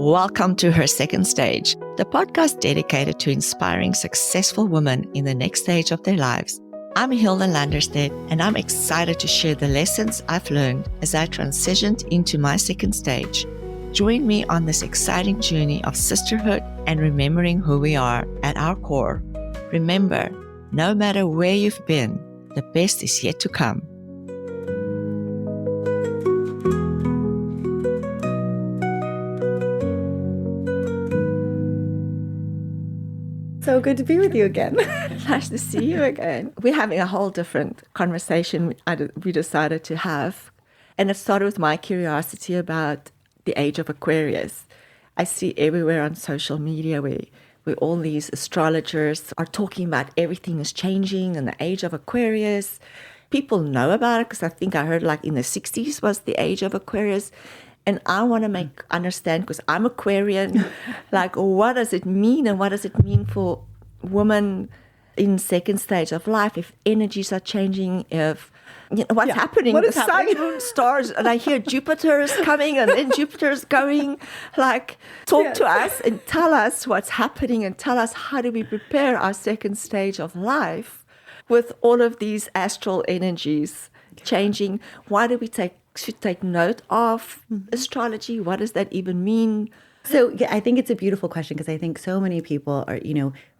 Welcome to Her Second Stage, the podcast dedicated to inspiring successful women in the next stage of their lives. I'm Hilda Landerstedt, and I'm excited to share the lessons I've learned as I transitioned into my second stage. Join me on this exciting journey of sisterhood and remembering who we are at our core. Remember, no matter where you've been, the best is yet to come. So good to be with you again. Nice to see you again. We're having a whole different conversation we decided to have. And it started with my curiosity about the Age of Aquarius. I see everywhere on social media where all these astrologers are talking about everything is changing in the Age of Aquarius. People know about it because I think I heard like in the 60s was the Age of Aquarius. And I want to understand, because I'm Aquarian, like what does it mean and what does it mean for women in second stage of life, if energies are changing, if what's happening, what is the sun, moon, stars, and I hear Jupiter is coming and then Jupiter is going, like talk to us and tell us what's happening and tell us how do we prepare our second stage of life with all of these astral energies changing. Why do we should take note of astrology? What does that even mean? So yeah, I think it's a beautiful question because I think so many people are,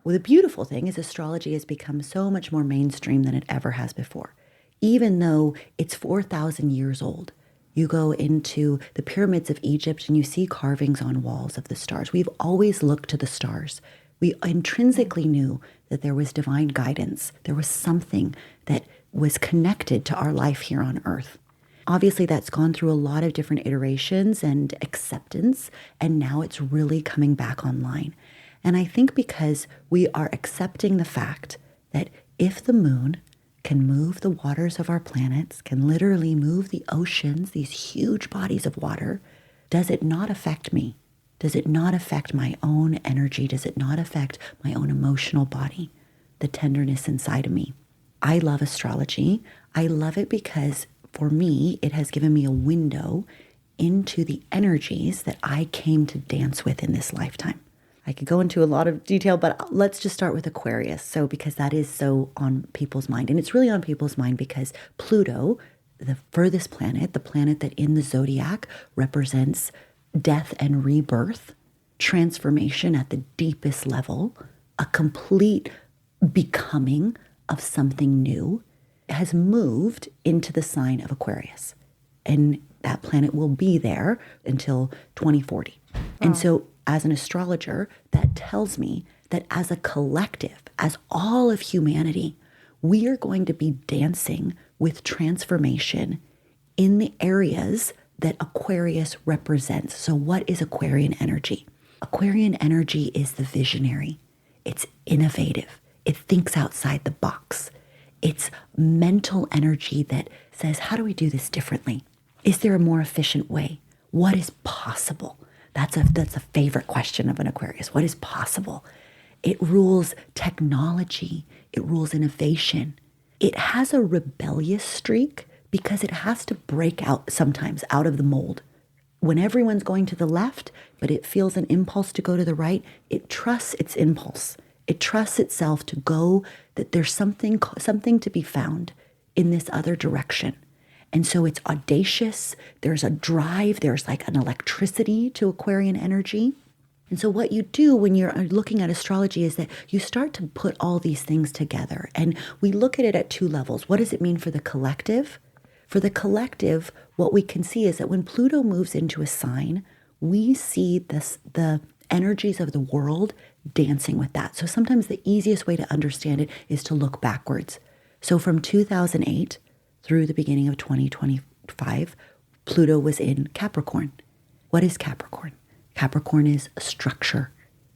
well, the beautiful thing is astrology has become so much more mainstream than it ever has before. Even though it's 4,000 years old, you go into the pyramids of Egypt and you see carvings on walls of the stars. We've always looked to the stars. We intrinsically knew that there was divine guidance. There was something that was connected to our life here on Earth. Obviously, that's gone through a lot of different iterations and acceptance, and now it's really coming back online. And I think because we are accepting the fact that if the moon can move the waters of our planets, can literally move the oceans, these huge bodies of water, does it not affect me? Does it not affect my own energy? Does it not affect my own emotional body, the tenderness inside of me? I love astrology. I love it because for me, it has given me a window into the energies that I came to dance with in this lifetime. I could go into a lot of detail, but let's just start with Aquarius. So because that is so on people's mind. And it's really on people's mind because Pluto, the furthest planet, the planet that in the zodiac represents death and rebirth, transformation at the deepest level, a complete becoming of something new, has moved into the sign of Aquarius. And that planet will be there until 2040. Oh. And so as an astrologer, that tells me that as a collective, as all of humanity, we are going to be dancing with transformation in the areas that Aquarius represents. So what is Aquarian energy? Aquarian energy is the visionary. It's innovative. It thinks outside the box. It's mental energy that says, how do we do this differently? Is there a more efficient way? What is possible? That's a favorite question of an Aquarius. What is possible? It rules technology. It rules innovation. It has a rebellious streak because it has to break out sometimes out of the mold. When everyone's going to the left, but it feels an impulse to go to the right, it trusts its impulse. It trusts itself to go, that there's something to be found in this other direction. And so it's audacious. There's a drive. There's like an electricity to Aquarian energy. And so what you do when you're looking at astrology is that you start to put all these things together. And we look at it at two levels. What does it mean for the collective? For the collective, what we can see is that when Pluto moves into a sign, we see the energies of the world dancing with that. So sometimes the easiest way to understand it is to look backwards. So from 2008 through the beginning of 2025, Pluto was in Capricorn. What is Capricorn? Capricorn is a structure.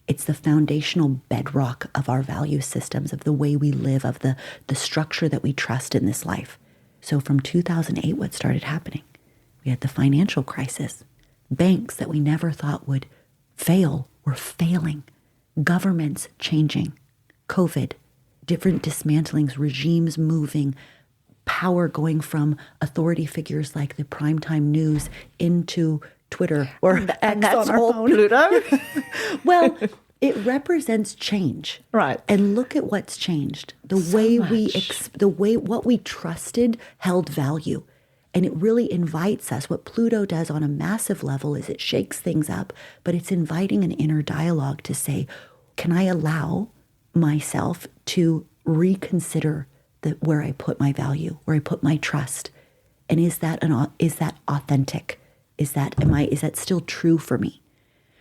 It's the foundational bedrock of our value systems, of the way we live, of the structure that we trust in this life. So from 2008, what started happening? We had the financial crisis. Banks that we never thought would fail were failing. Governments changing. COVID, different dismantlings, regimes moving, power going from authority figures like the primetime news into Twitter or And X that's on our all phone. Pluto? Well, it represents change. Right. And look at what's changed. The So way much. what we trusted held value. And it really invites us. What Pluto does on a massive level is it shakes things up, but it's inviting an inner dialogue to say, can I allow myself to reconsider where I put my value, where I put my trust? And is that authentic? Is that still true for me?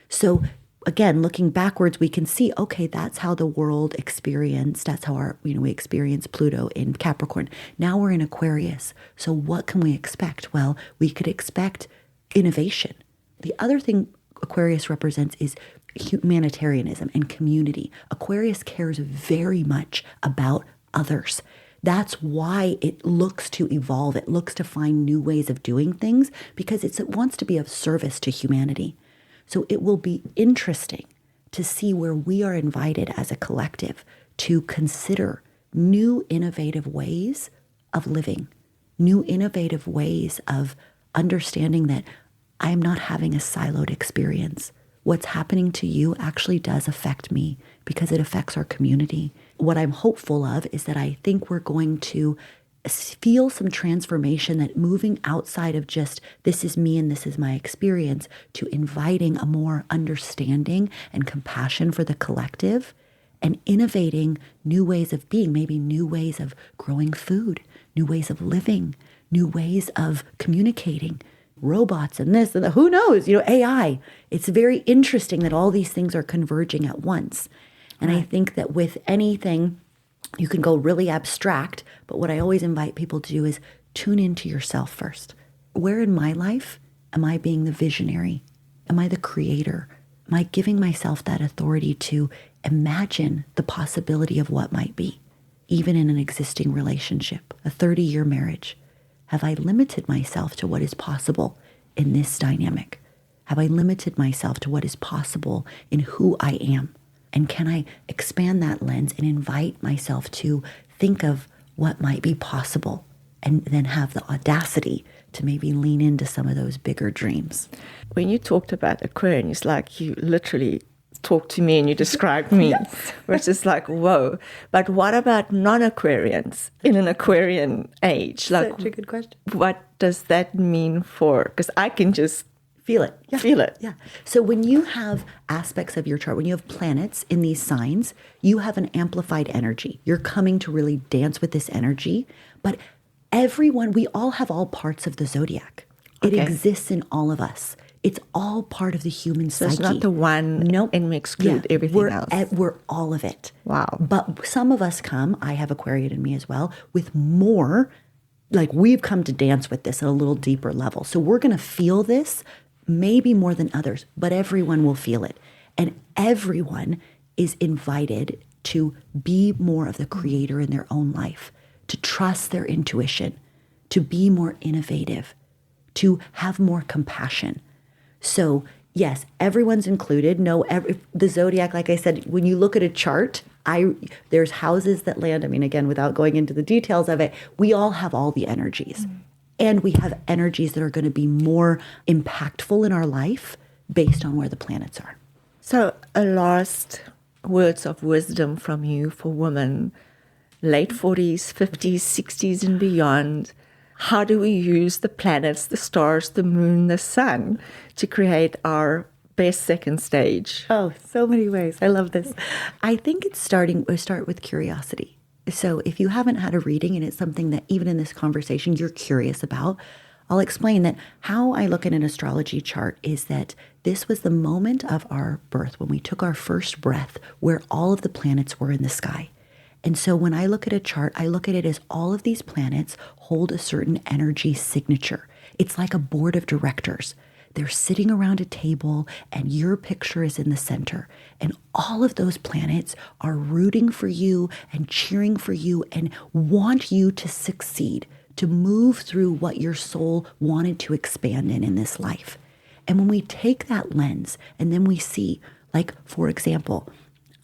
So again, looking backwards, we can see, okay, that's how the world experienced, that's how we experience Pluto in Capricorn. Now we're in Aquarius. So what can we expect? Well, we could expect innovation. The other thing Aquarius represents is humanitarianism and community. Aquarius cares very much about others. That's why it looks to evolve. It looks to find new ways of doing things because it wants to be of service to humanity. So it will be interesting to see where we are invited as a collective to consider new innovative ways of living, new innovative ways of understanding that I am not having a siloed experience. What's happening to you actually does affect me because it affects our community. What I'm hopeful of is that I think we're going to feel some transformation, that moving outside of just this is me and this is my experience to inviting a more understanding and compassion for the collective and innovating new ways of being, maybe new ways of growing food, new ways of living, new ways of communicating, robots and this and that, who knows, AI. It's very interesting that all these things are converging at once. And I think that with anything, you can go really abstract, but what I always invite people to do is tune into yourself first. Where in my life am I being the visionary? Am I the creator? Am I giving myself that authority to imagine the possibility of what might be, even in an existing relationship, a 30-year marriage? Have I limited myself to what is possible in this dynamic? Have I limited myself to what is possible in who I am? And can I expand that lens and invite myself to think of what might be possible and then have the audacity to maybe lean into some of those bigger dreams? When you talked about Aquarian, it's like you literally talked to me and you described me, yes. Which is like, whoa. But what about non-Aquarians in an Aquarian age? Like, such a good question. What does that mean for, because I can just feel it. Yeah. Feel it. Yeah. So when you have aspects of your chart, when you have planets in these signs, you have an amplified energy. You're coming to really dance with this energy. But we all have all parts of the zodiac. It exists in all of us. It's all part of the human psyche. It's not the one, nope. And we exclude everything else. We're all of it. Wow. But some of us I have Aquarian in me as well, with more, like we've come to dance with this at a little deeper level. So we're going to feel this maybe more than others, but everyone will feel it. And everyone is invited to be more of the creator in their own life, to trust their intuition, to be more innovative, to have more compassion. So yes, everyone's included. The zodiac, like I said, when you look at a chart, there's houses that land. I mean, again, without going into the details of it, we all have all the energies. Mm. And we have energies that are going to be more impactful in our life based on where the planets are. So a last words of wisdom from you for women, late 40s, 50s, 60s and beyond. How do we use the planets, the stars, the moon, the sun to create our best second stage? Oh, so many ways. I love this. I think we start with curiosity. So if you haven't had a reading and it's something that even in this conversation you're curious about, I'll explain that how I look at an astrology chart is that this was the moment of our birth when we took our first breath where all of the planets were in the sky. And so when I look at a chart, I look at it as all of these planets hold a certain energy signature. It's like a board of directors. They're sitting around a table and your picture is in the center. And all of those planets are rooting for you and cheering for you and want you to succeed, to move through what your soul wanted to expand in this life. And when we take that lens and then we see, like, for example,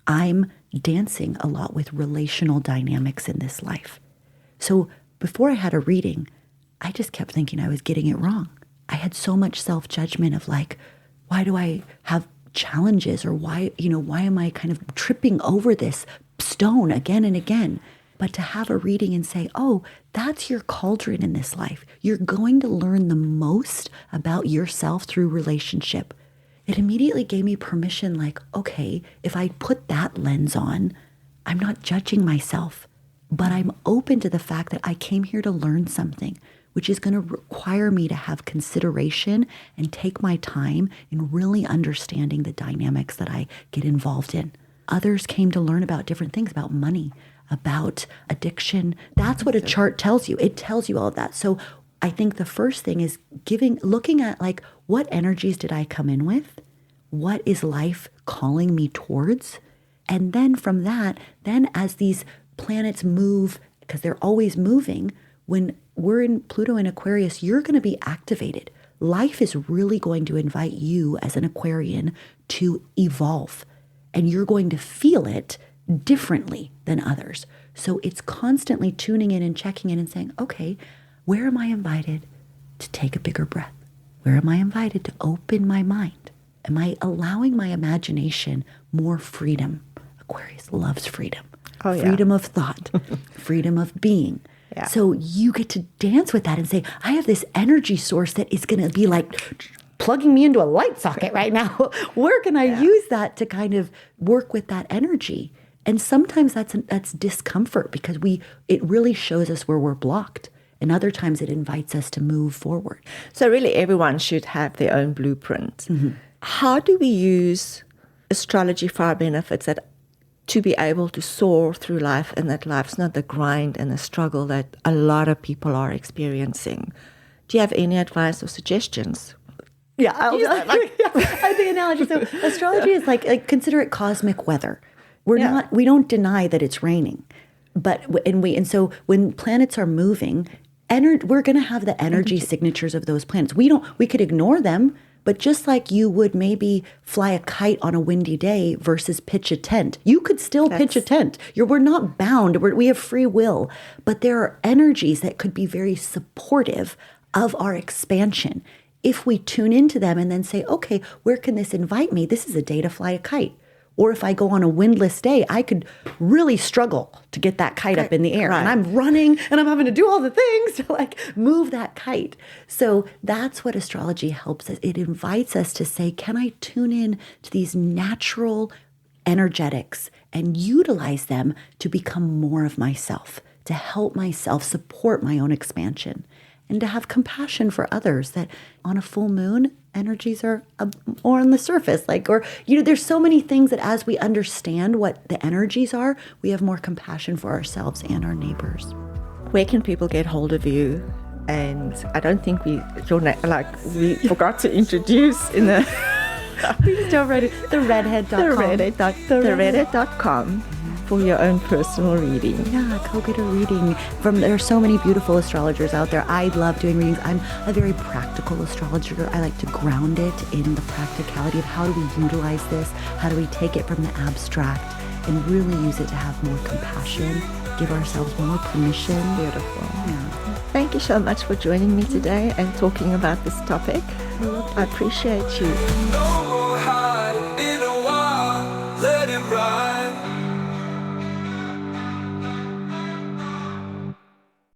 I'm dancing a lot with relational dynamics in this life. So before I had a reading, I just kept thinking I was getting it wrong. I had so much self-judgment of like, why do I have challenges, or why am I kind of tripping over this stone again and again? But to have a reading and say, oh, that's your cauldron in this life. You're going to learn the most about yourself through relationship. It immediately gave me permission, like, okay, if I put that lens on, I'm not judging myself, but I'm open to the fact that I came here to learn something, which is going to require me to have consideration and take my time in really understanding the dynamics that I get involved in. Others came to learn about different things, about money, about addiction. That's what a chart tells you. It tells you all of that. So I think the first thing is looking at like, what energies did I come in with? What is life calling me towards? And then from that, then as these planets move, because they're always moving, when we're in Pluto and Aquarius, you're going to be activated. Life is really going to invite you as an Aquarian to evolve, and you're going to feel it differently than others. So it's constantly tuning in and checking in and saying, okay, where am I invited to take a bigger breath? Where am I invited to open my mind? Am I allowing my imagination more freedom? Aquarius loves freedom. Oh, yeah. Freedom of thought, freedom of being. Yeah. So you get to dance with that and say, I have this energy source that is going to be like plugging me into a light socket right now. Where can I use that to kind of work with that energy? And sometimes that's discomfort, because it really shows us where we're blocked. And other times it invites us to move forward. So really everyone should have their own blueprint. Mm-hmm. How do we use astrology for our benefits, to be able to soar through life, and that life's not the grind and the struggle that a lot of people are experiencing? Do you have any advice or suggestions? Yeah, I think analogy. So astrology is like consider it cosmic weather. We don't deny that it's raining, so when planets are moving, we're going to have the energy signatures of those planets. We could ignore them. But just like you would maybe fly a kite on a windy day versus pitch a tent, you could still pitch a tent. We're not bound. We have free will. But there are energies that could be very supportive of our expansion. If we tune into them and then say, okay, where can this invite me? This is a day to fly a kite. Or if I go on a windless day, I could really struggle to get that kite up in the air. Right. And I'm running and I'm having to do all the things to like move that kite. So that's what astrology helps us. It invites us to say, can I tune in to these natural energetics and utilize them to become more of myself, to help myself support my own expansion, and to have compassion for others, that on a full moon, energies are more on the surface. There's so many things that as we understand what the energies are, we have more compassion for ourselves and our neighbors. Where can people get hold of you? And I don't think we forgot to introduce in the... Please don't write it. TheRedhead.com. TheRedhead.com. For your own personal reading. Yeah, go get a reading. There are so many beautiful astrologers out there. I love doing readings. I'm a very practical astrologer. I like to ground it in the practicality of how do we utilize this? How do we take it from the abstract and really use it to have more compassion, give ourselves more permission? Beautiful. Yeah. Thank you so much for joining me today and talking about this topic. I appreciate you.